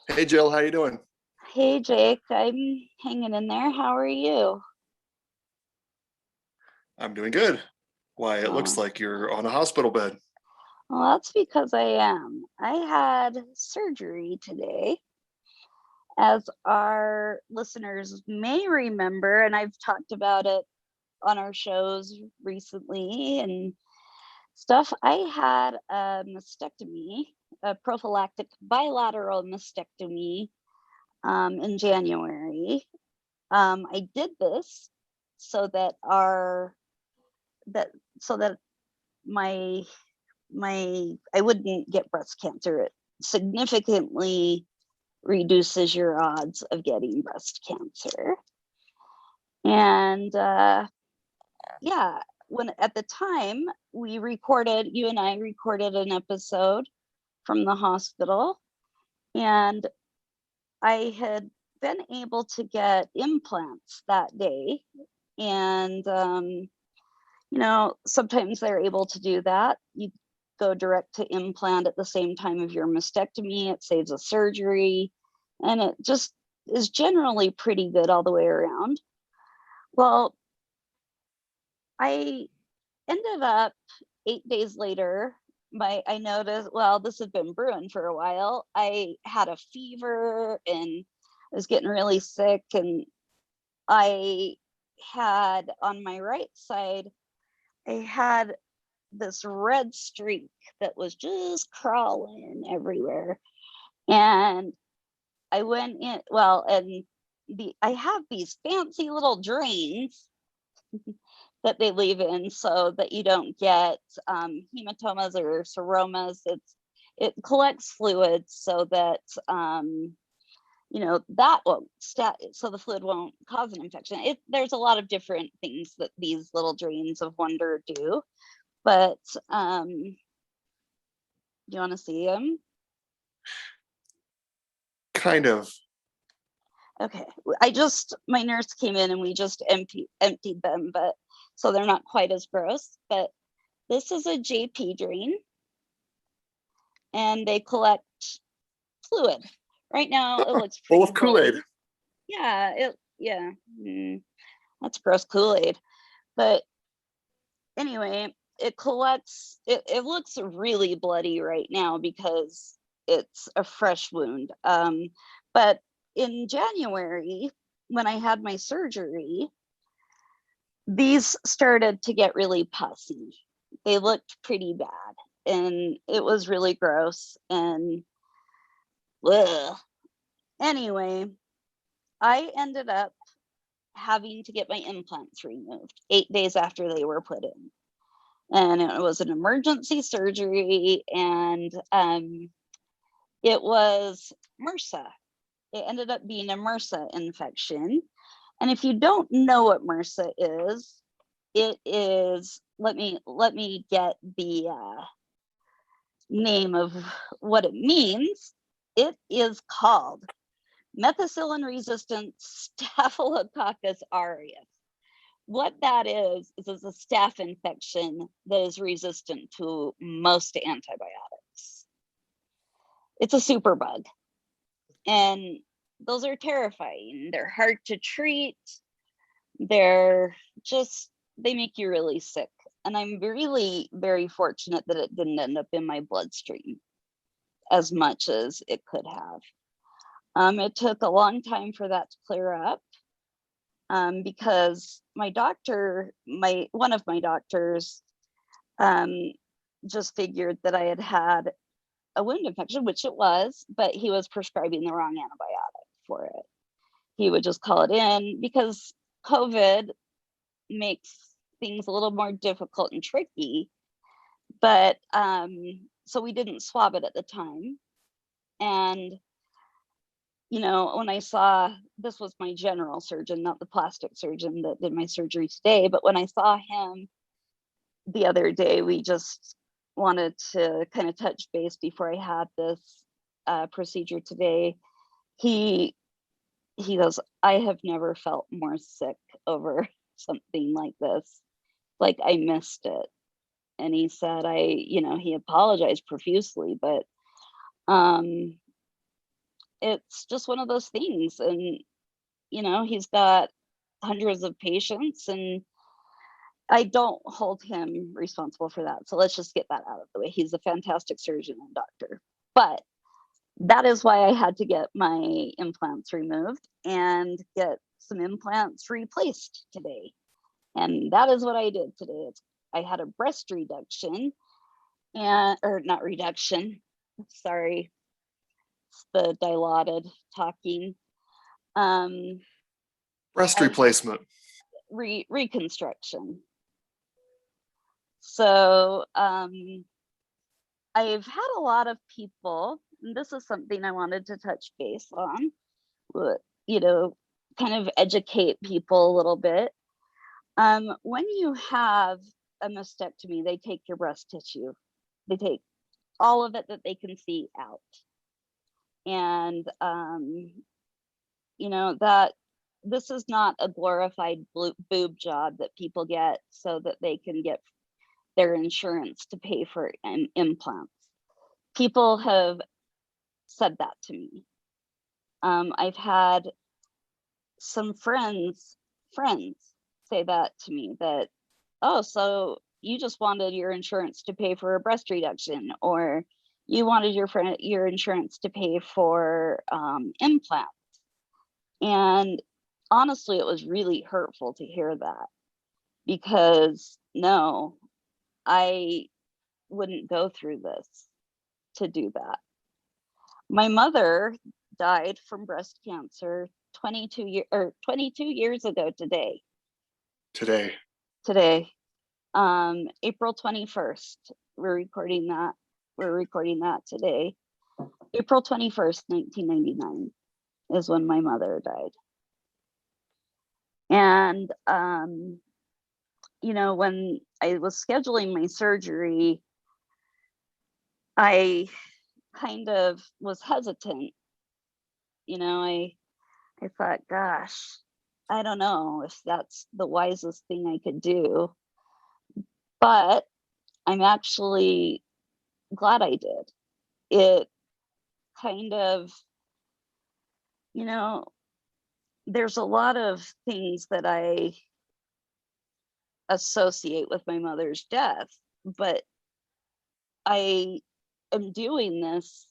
Hey Jill, how you doing? Hey Jake, I'm hanging in there. How are you? I'm doing good. Why, it looks Oh, like you're on a hospital bed. well, that's because I am. I had surgery today, as our listeners may remember, and I've talked about it on our shows recently and stuff. I had a mastectomy, a prophylactic bilateral mastectomy, in January. I did this so that our that so that my my I wouldn't get breast cancer. It significantly reduces your odds of getting breast cancer. And yeah, when at the time you and I recorded an episode from the hospital, and I had been able to get implants that day. And sometimes they're able to do that. You go direct to implant at the same time of your mastectomy. It saves a surgery, and it just is generally pretty good all the way around. Well, I ended up 8 days later. I noticed, well, this had been brewing for a while. I had a fever and I was getting really sick, and I had on my right side, I had this red streak that was just crawling everywhere. And I went in, well, and I have these fancy little drains that they leave in so that you don't get hematomas or seromas. It collects fluids so that that won't so the fluid won't cause an infection. There's a lot of different things that these little drains of wonder do, but do you want to see them? Kind of. Okay. My nurse came in and we just emptied them, but so they're not quite as gross. But this is a JP drain, and they collect fluid. Right now, it looks Full pretty of Kool-Aid. bloody. Yeah. That's gross Kool-Aid. But anyway, it looks really bloody right now because it's a fresh wound. But in January, when I had my surgery, these started to get really pussy. They looked pretty bad, and it was really gross. And ugh. Anyway, I ended up having to get my implants removed 8 days after they were put in. And it was an emergency surgery, and it was MRSA. It ended up being a MRSA infection. And if you don't know what MRSA is, it is, let me get the name of what it means. It is called methicillin resistant Staphylococcus aureus. What that is a staph infection that is resistant to most antibiotics. It's a super bug, and those are terrifying. They're hard to treat. They're just, they make you really sick. And I'm really very fortunate that it didn't end up in my bloodstream as much as it could have. It took a long time for that to clear up, because one of my doctors, um, just figured that I had had a wound infection, which it was, but he was prescribing the wrong antibiotic for it. He would just call it in because COVID makes things a little more difficult and tricky. But so we didn't swab it at the time. And when I saw, this was my general surgeon, not the plastic surgeon that did my surgery today, but when I saw him the other day, we just wanted to kind of touch base before I had this procedure today. He goes, I have never felt more sick over something like this. Like, I missed it. And he said, he apologized profusely, but it's just one of those things. And, he's got hundreds of patients, and I don't hold him responsible for that. So let's just get that out of the way. He's a fantastic surgeon and doctor. But that is why I had to get my implants removed and get some implants replaced today. And that is what I did today. I had a breast reduction, or not reduction, sorry, it's the dilaudid talking. Breast replacement. Reconstruction. So I've had a lot of people, and this is something I wanted to touch base on, kind of educate people a little bit. When you have a mastectomy, they take your breast tissue. They take all of it that they can see out. And, that this is not a glorified boob job that people get so that they can get their insurance to pay for implants. People have said that to me. I've had some friends say that to me, that, oh, so you just wanted your insurance to pay for a breast reduction, or you wanted your insurance to pay for implants. And honestly, it was really hurtful to hear that, because no, I wouldn't go through this to do that. My mother died from breast cancer 22 years ago today. April 21st. We're recording that today. April 21st, 1999 is when my mother died. And when I was scheduling my surgery, I kind of was hesitant. I thought, gosh, I don't know if that's the wisest thing I could do, but I'm actually glad I did. It kind of, there's a lot of things that I associate with my mother's death, but I am doing this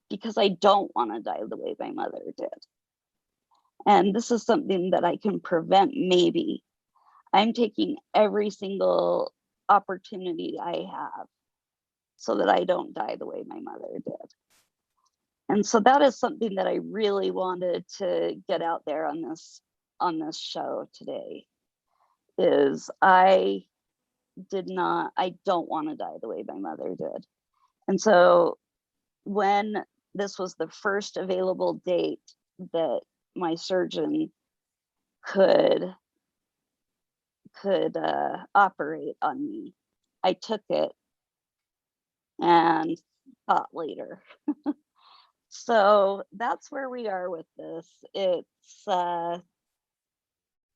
because I don't want to die the way my mother did. And this is something that I can prevent. Maybe I'm taking every single opportunity I have so that I don't die the way my mother did. And so that is something that I really wanted to get out there on this show today, is I don't want to die the way my mother did. And so when this was the first available date that my surgeon could operate on me, I took it and thought later. So that's where we are with this. It's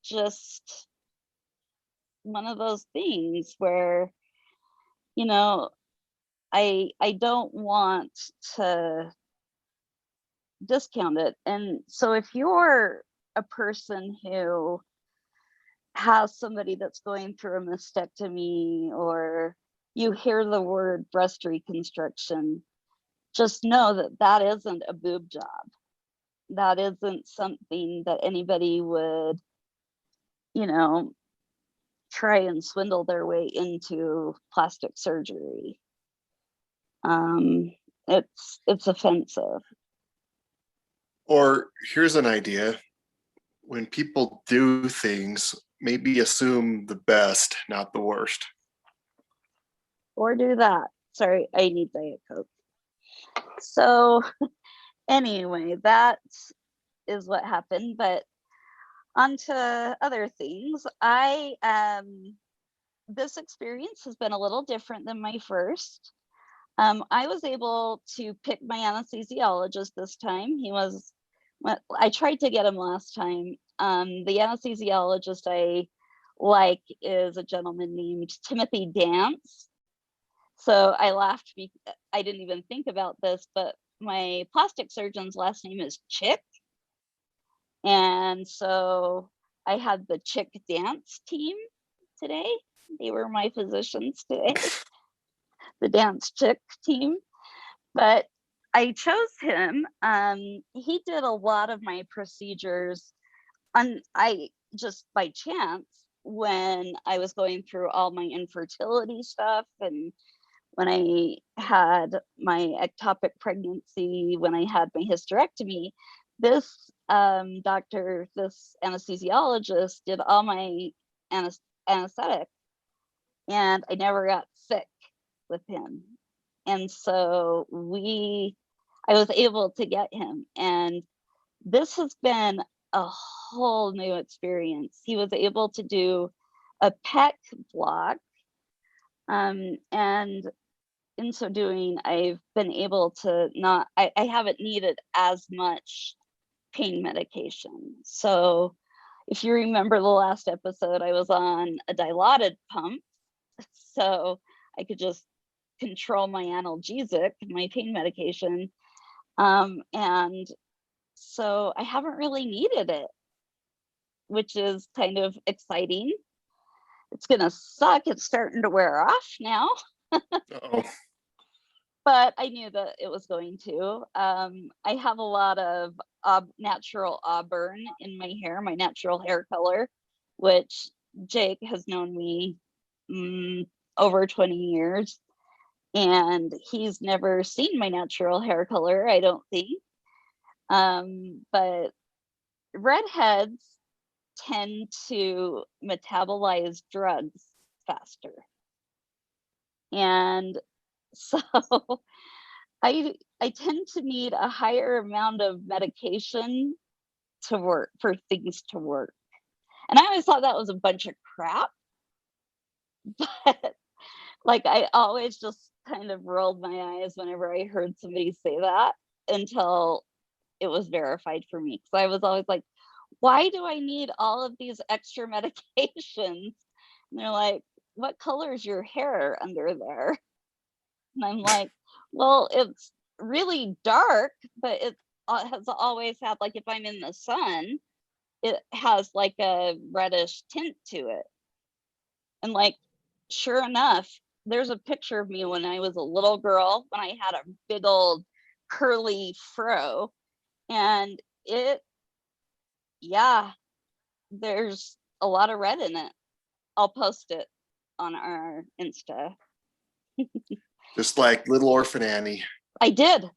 just one of those things where, I don't want to discount it. And so if you're a person who has somebody that's going through a mastectomy, or you hear the word breast reconstruction, just know that that isn't a boob job. That isn't something that anybody would, try and swindle their way into plastic surgery. It's offensive. Or here's an idea. When people do things, maybe assume the best, not the worst. Or do that. Sorry, I need Diet Coke. So anyway, that is what happened. But on to other things. This experience has been a little different than my first. I was able to pick my anesthesiologist this time. I tried to get him last time. The anesthesiologist I like is a gentleman named Timothy Dance. So I laughed. I didn't even think about this, but my plastic surgeon's last name is Chick. And so I had the Chick dance team today. They were my physicians today, the dance Chick team. But I chose him. He did a lot of my procedures I just by chance when I was going through all my infertility stuff and when I had my ectopic pregnancy, when I had my hysterectomy, this doctor, this anesthesiologist did all my anesthetic, and I never got sick with him. And so I was able to get him, and this has been a whole new experience. He was able to do a PEC block, and in so doing, I've been able to I haven't needed as much pain medication. So if you remember the last episode, I was on a dilaudid pump, so I could just control my analgesic, my pain medication. And so I haven't really needed it, which is kind of exciting. It's gonna suck. It's starting to wear off now. Oh, But I knew that it was going to. I have a lot of natural auburn in my hair, my natural hair color, which Jake has known me over 20 years, and he's never seen my natural hair color, I don't think. But redheads tend to metabolize drugs faster. And so I tend to need a higher amount of medication to work for things to work. And I always thought that was a bunch of crap, but like I always just kind of rolled my eyes whenever I heard somebody say that until it was verified for me. Because I was always like, why do I need all of these extra medications? And they're like, what color is your hair under there? And I'm like, well, it's really dark, but it has always had, like, if I'm in the sun, it has like a reddish tint to it. And like, sure enough, there's a picture of me when I was a little girl, when I had a big old curly fro. And yeah, there's a lot of red in it. I'll post it on our Insta. just like Little Orphan Annie. I did.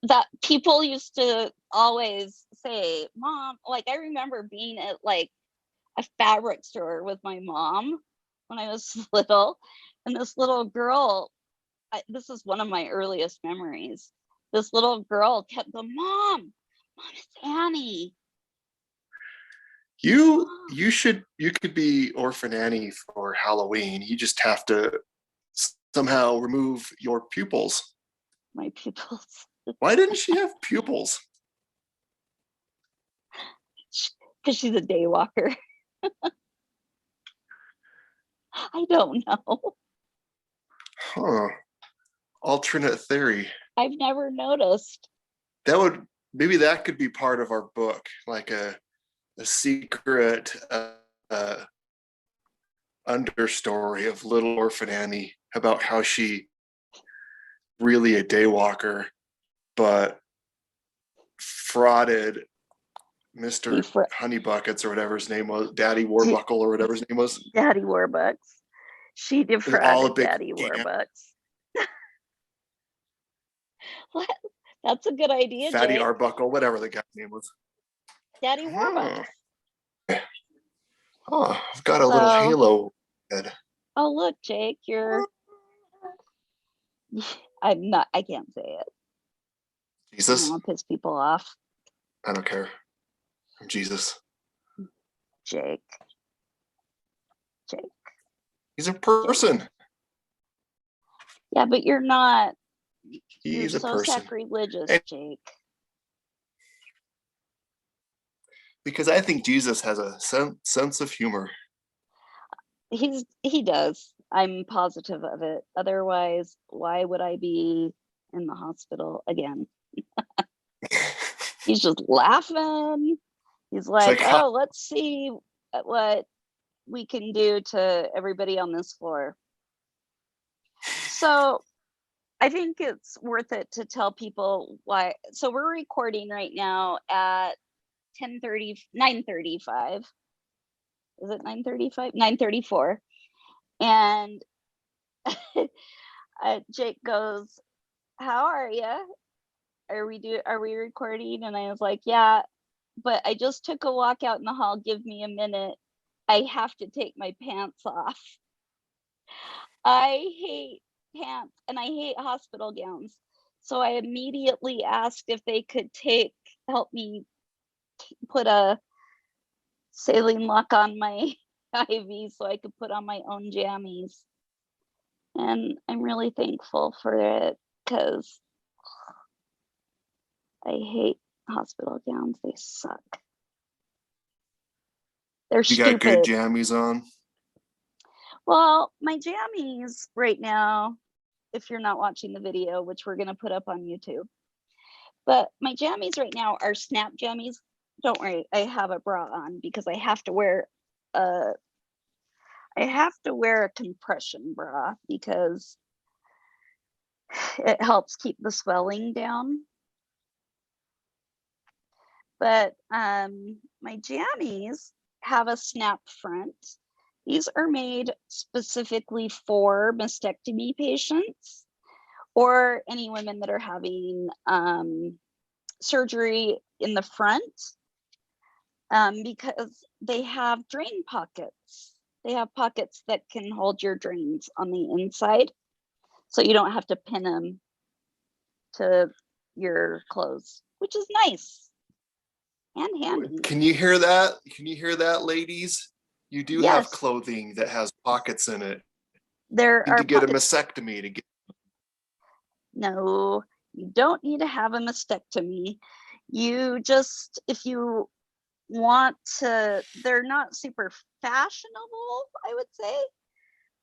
That people used to always say, Mom, like I remember being at like a fabric store with my mom when I was little, and this little girl, this is one of my earliest memories. This little girl kept going, Mom, it's Annie. You could be Orphan Annie for Halloween. You just have to somehow remove your pupils. My pupils. Why didn't she have pupils? Because she's a day walker. I don't know. Huh. Alternate theory. I've never noticed. Maybe that could be part of our book, like a secret understory of Little Orphan Annie about how she really a day walker, but frauded Mr. Honeybuckets or whatever his name was, Daddy Warbuckle or whatever his name was. Daddy Warbucks. She defrauded Daddy Warbucks. What? That's a good idea, Fatty Jake. Arbuckle, whatever the guy's name was. Daddy Warbucks. Oh, I've got a little halo head. Oh, look, Jake, you're... I can't say it. Jesus? I don't want to piss people off. I don't care. I'm Jesus. Jake. He's a person. Jake. Yeah, but you're not. He's you're a person. Sacrilegious, Jake. Because I think Jesus has a sense of humor. He does. I'm positive of it. Otherwise, why would I be in the hospital again? He's just laughing. He's It's like, like, oh, let's see what we can do to everybody on this floor. So I think it's worth it to tell people why. So we're recording right now at 9:35. Is it 9:35? 9:34. And Jake goes, how are you? Are we recording? And I was like, yeah, but I just took a walk out in the hall. Give me a minute. I have to take my pants off. I hate pants and I hate hospital gowns. So I immediately asked if they could help me put a saline lock on my IV so I could put on my own jammies. And I'm really thankful for it because I hate hospital gowns. They suck. They're you got good stupid. jammies on? Well, my jammies right now, if you're not watching the video, which we're going to put up on YouTube, but my jammies right now are snap jammies. Don't worry, I have a bra on because I have to wear a compression bra because it helps keep the swelling down. But my jammies have a snap front. These are made specifically for mastectomy patients or any women that are having surgery in the front because they have drain pockets. They have pockets that can hold your drains on the inside, so you don't have to pin them to your clothes, which is nice and handy. Can you hear that? Can you hear that, ladies? You do have Yes, clothing that has pockets in it. there You need are to get a pockets. mastectomy to get. No, you don't need to have a mastectomy. You just, if you want to, they're not super fashionable, I would say,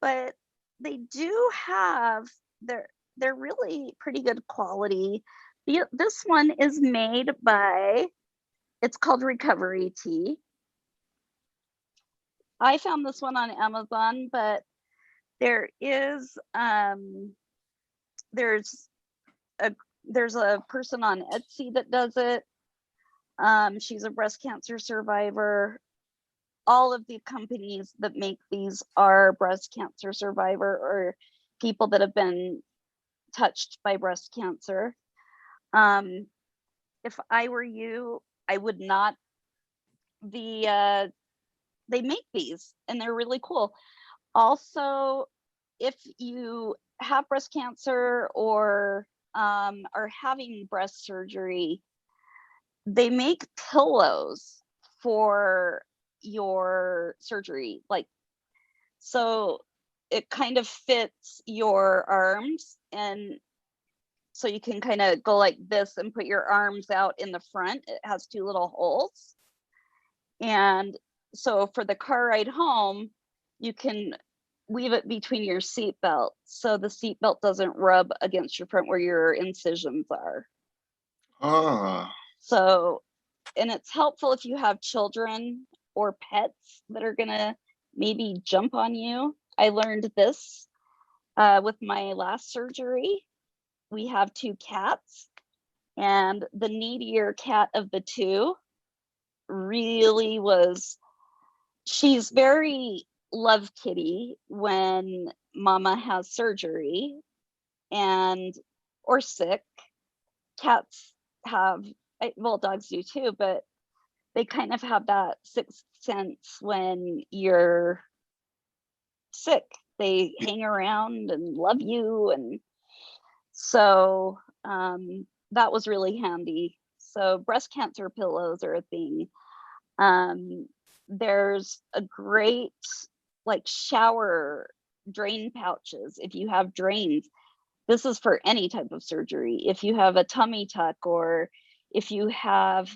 but they do have, they're really pretty good quality. This one is made by, it's called Recovery Tea. I found this one on Amazon, but there is there's a person on Etsy that does it. She's a breast cancer survivor. All of the companies that make these are breast cancer survivor or people that have been touched by breast cancer. If I were you, I would not be they make these and they're really cool. Also, if you have breast cancer or are having breast surgery, they make pillows for your surgery, like, so it kind of fits your arms, and so you can kind of go like this and put your arms out in the front. It has two little holes, and so for the car ride home, you can weave it between your seat belt so the seat belt doesn't rub against your front where your incisions are. Ah, So, and it's helpful if you have children or pets that are gonna maybe jump on you. I learned this with my last surgery. We have two cats, and the needier cat of the two really was, she's very love kitty when mama has surgery and or sick. Cats have, well, dogs do too, but they kind of have that sixth sense when you're sick. They hang around and love you, and so that was really handy. So breast cancer pillows are a thing. There's a great like shower drain pouches if you have drains. This is for any type of surgery. If you have a tummy tuck or if you have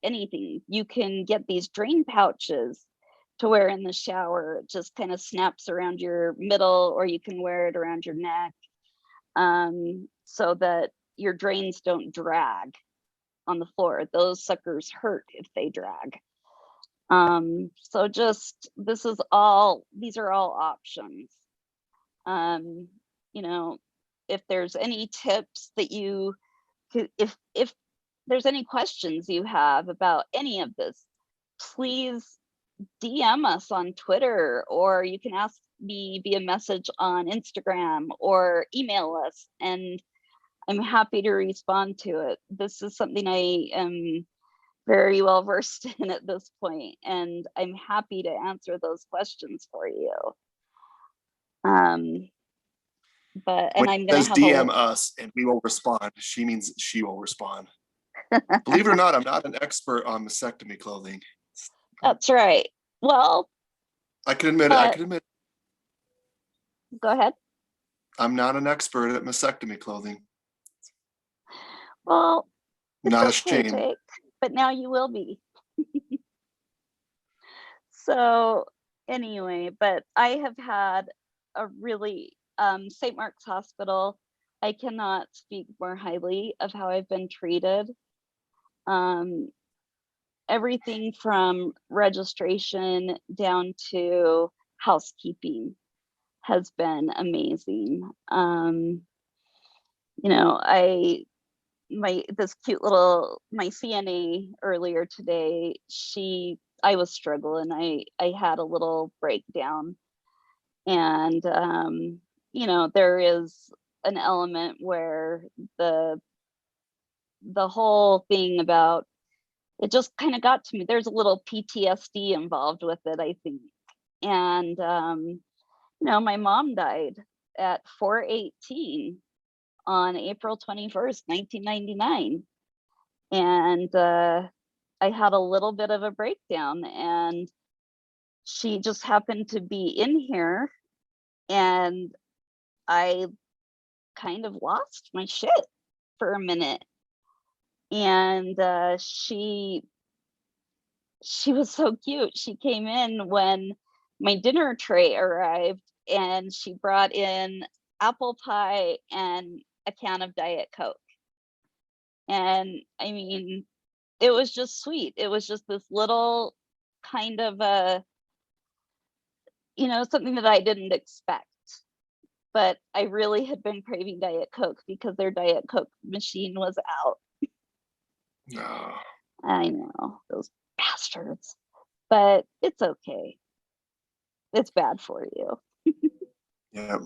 anything, you can get these drain pouches to wear in the shower. It just kind of snaps around your middle, or you can wear it around your neck, so that your drains don't drag on the floor. Those suckers hurt if they drag. So just, these are all options. You know, if there's any tips that you could, if there's any questions you have about any of this, please DM us on Twitter, or you can ask me via message on Instagram or email us, and I'm happy to respond to it. This is something I am very well versed in at this point, and I'm happy to answer those questions for you. But When I'm it gonna says have DM us and we will respond, she means she will respond. Believe it or not, I'm not an expert on mastectomy clothing. That's right. Well, I can admit it. Go ahead. I'm not an expert at mastectomy clothing. Well, it's Not okay, ashamed. Jake, but now you will be. So anyway, but I have had a really, St. Mark's Hospital, I cannot speak more highly of how I've been treated. Everything from registration down to housekeeping has been amazing. You know, this cute little, my CNA earlier today, I was struggling. I had a little breakdown, and you know, there is an element where the whole thing about it just kind of got to me. There's a little PTSD involved with it, I think. And you know, my mom died at 4:18 on April 21st, 1999. And I had a little bit of a breakdown, and she just happened to be in here, and I kind of lost my shit for a minute. And she was so cute. She came in when my dinner tray arrived, and she brought in apple pie and a can of Diet Coke. And I mean, it was just sweet. It was just this little kind of a, you know, something that I didn't expect. But I really had been craving Diet Coke because their Diet Coke machine was out. No. I know, those bastards. But it's okay. It's bad for you. Yeah.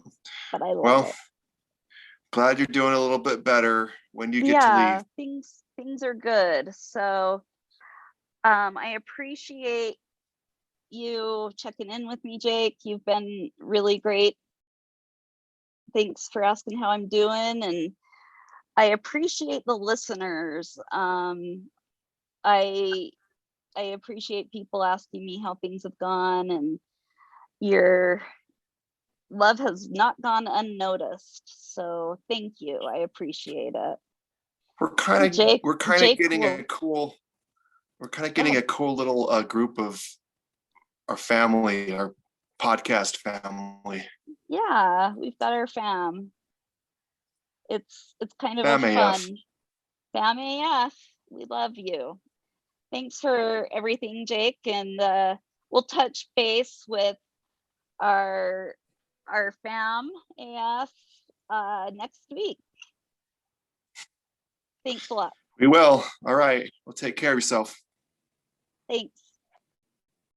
But I love Well, it. glad you're doing a little bit better when you get to Yeah, leave. things are good. So I appreciate you checking in with me, Jake. You've been really great. Thanks for asking how I'm doing, and I appreciate the listeners. I appreciate people asking me how things have gone, and your love has not gone unnoticed. So thank you. I appreciate it. We're kind of Jake getting will, a cool go ahead. little group of our family, our podcast family. Yeah, we've got our fam. It's kind of a Fam AF. fun fam AF. We love you. Thanks for everything, Jake, and we'll touch base with our fam AF next week. Thanks a lot. We will. All right. Well, take care of yourself. Thanks.